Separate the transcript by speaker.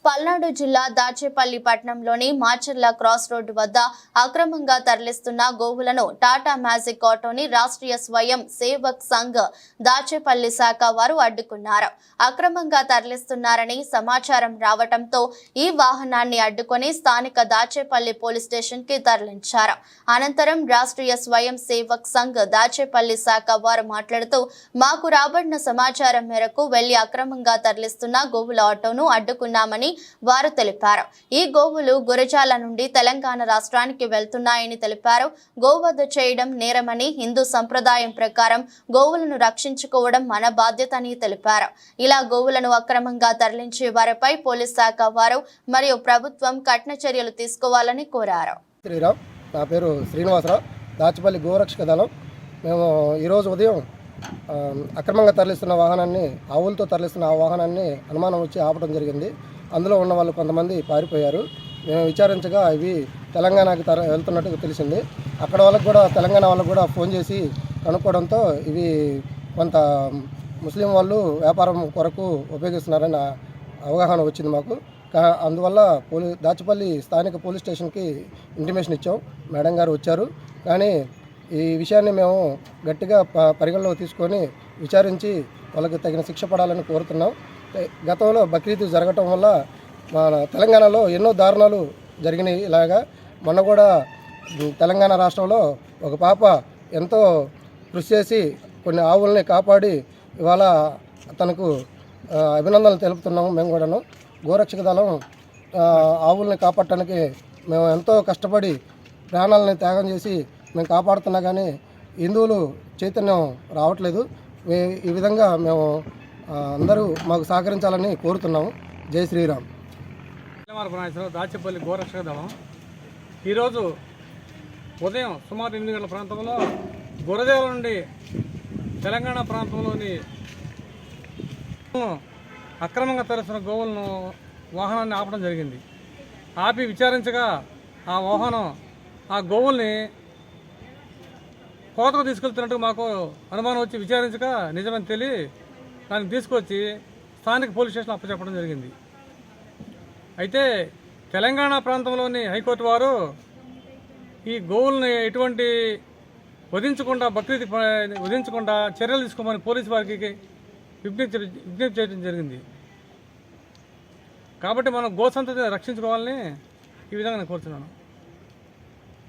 Speaker 1: పల్నాడు జిల్లా దాచేపల్లి పట్టణంలోని Macherla cross road వద్ద అక్రమంగా తరలిస్తున్న గోవులను టాటా మ్యాజిక్ ఆటోని రాష్ట్రీయ స్వయం సేవక్ సంఘ్ దాచేపల్లి శాఖ వారు అడ్డుకున్నారు. అక్రమంగా తరలిస్తున్నారని సమాచారం రావడంతో ఈ వాహనాన్ని అడ్డుకొని స్థానిక దాచేపల్లి పోలీస్ స్టేషన్ కి తరలించారు. అనంతరం రాష్ట్రీయ స్వయం సేవక్ సంఘ్ దాచేపల్లి శాఖ వారు మాట్లాడుతూ, మాకు రాబడిన సమాచారం మేరకు వెళ్లి అక్రమంగా తరలిస్తున్న గోవుల ఆటోను అడ్డుకున్నామని వారు తెలిపారు. ఈ గోవులు గురజాల నుండి తెలంగాణ రాష్ట్రానికి వెళ్తున్నాయని తెలిపారు. గోవధ చేయడం నేరమని, హిందూ సంప్రదాయం ప్రకారం గోవులను రక్షించుకోవడం మన బాధ్యత అని తెలిపారు. ఇలా గోవులను అక్రమంగా తరలించే వారిపై పోలీస్ శాఖ వారు మరియు ప్రభుత్వం కఠిన చర్యలు తీసుకోవాలని కోరారు.
Speaker 2: శ్రీరామ్, నా పేరు శ్రీనివాసరావు, దాచేపల్లి గోరక్షక దళం. మేము ఈరోజు ఉదయం అక్రమంగా తరలిస్తున్న వాహనాన్ని, ఆవులతో తరలిస్తున్న ఆ వాహనాన్ని అనుమానం వచ్చి ఆపడం జరిగింది. అందులో ఉన్న వాళ్ళు కొంతమంది పారిపోయారు. మేము విచారించగా ఇవి తెలంగాణకి వెళ్తున్నట్టుగా తెలిసింది. అక్కడ వాళ్ళకు కూడా, తెలంగాణ వాళ్ళకు కూడా ఫోన్ చేసి కనుక్కోవడంతో ఇవి కొంత ముస్లిం వాళ్ళు వ్యాపారం కొరకు ఉపయోగిస్తున్నారని అవగాహన వచ్చింది మాకు. అందువల్ల దాచేపల్లి స్థానిక పోలీస్ స్టేషన్కి ఇంటిమేషన్ ఇచ్చాం. మేడం గారు వచ్చారు. కానీ ఈ విషయాన్ని మేము గట్టిగా పరిగణలో తీసుకొని విచారించి వాళ్ళకి తగిన శిక్ష పడాలని కోరుతున్నాం. గతంలో బక్రీద్ జరగటం వల్ల మన తెలంగాణలో ఎన్నో దారుణాలు జరిగినాయి. ఇలాగా మొన్న కూడా తెలంగాణ రాష్ట్రంలో ఒక పాప ఎంతో కృషి చేసి కొన్ని ఆవుల్ని కాపాడి ఇవాళ తనకు అభినందనలు తెలుపుతున్నాము. మేము కూడాను గోరక్షక దళం ఆవుల్ని కాపాడటానికి మేము ఎంతో కష్టపడి ప్రాణాలని త్యాగం చేసి మేము కాపాడుతున్నా కానీ హిందువులు చైతన్యం రావట్లేదు. ఈ విధంగా మేము అందరూ మాకు సహకరించాలని కోరుతున్నాము. జై శ్రీరామ్.
Speaker 3: దాచేపల్లి గోరక్షక దళం ఈరోజు ఉదయం సుమారు 8 గంటల ప్రాంతంలో గురజాల నుండి తెలంగాణ ప్రాంతంలోని అక్రమంగా తరలిస్తున్న గోవులను వాహనాన్ని ఆపడం జరిగింది. ఆపి విచారించగా ఆ వాహనం ఆ గోవుల్ని కోతకు తీసుకెళ్తున్నట్టు మాకు అనుమానం వచ్చి విచారించగా నిజమని తెలియ దాన్ని తీసుకొచ్చి స్థానిక పోలీస్ స్టేషన్ అప్పచెప్పడం జరిగింది. అయితే తెలంగాణ ప్రాంతంలోని హైకోర్టు వారు ఈ గోవుల్ని ఎటువంటి వధించకుండా, బక్రీద్ వధించకుండా చర్యలు తీసుకోమని పోలీసు వారికి విజ్ఞప్తి చేయడం జరిగింది. కాబట్టి మనం గోసంతతిని రక్షించుకోవాలని ఈ విధంగా నేను కోరుతున్నాను.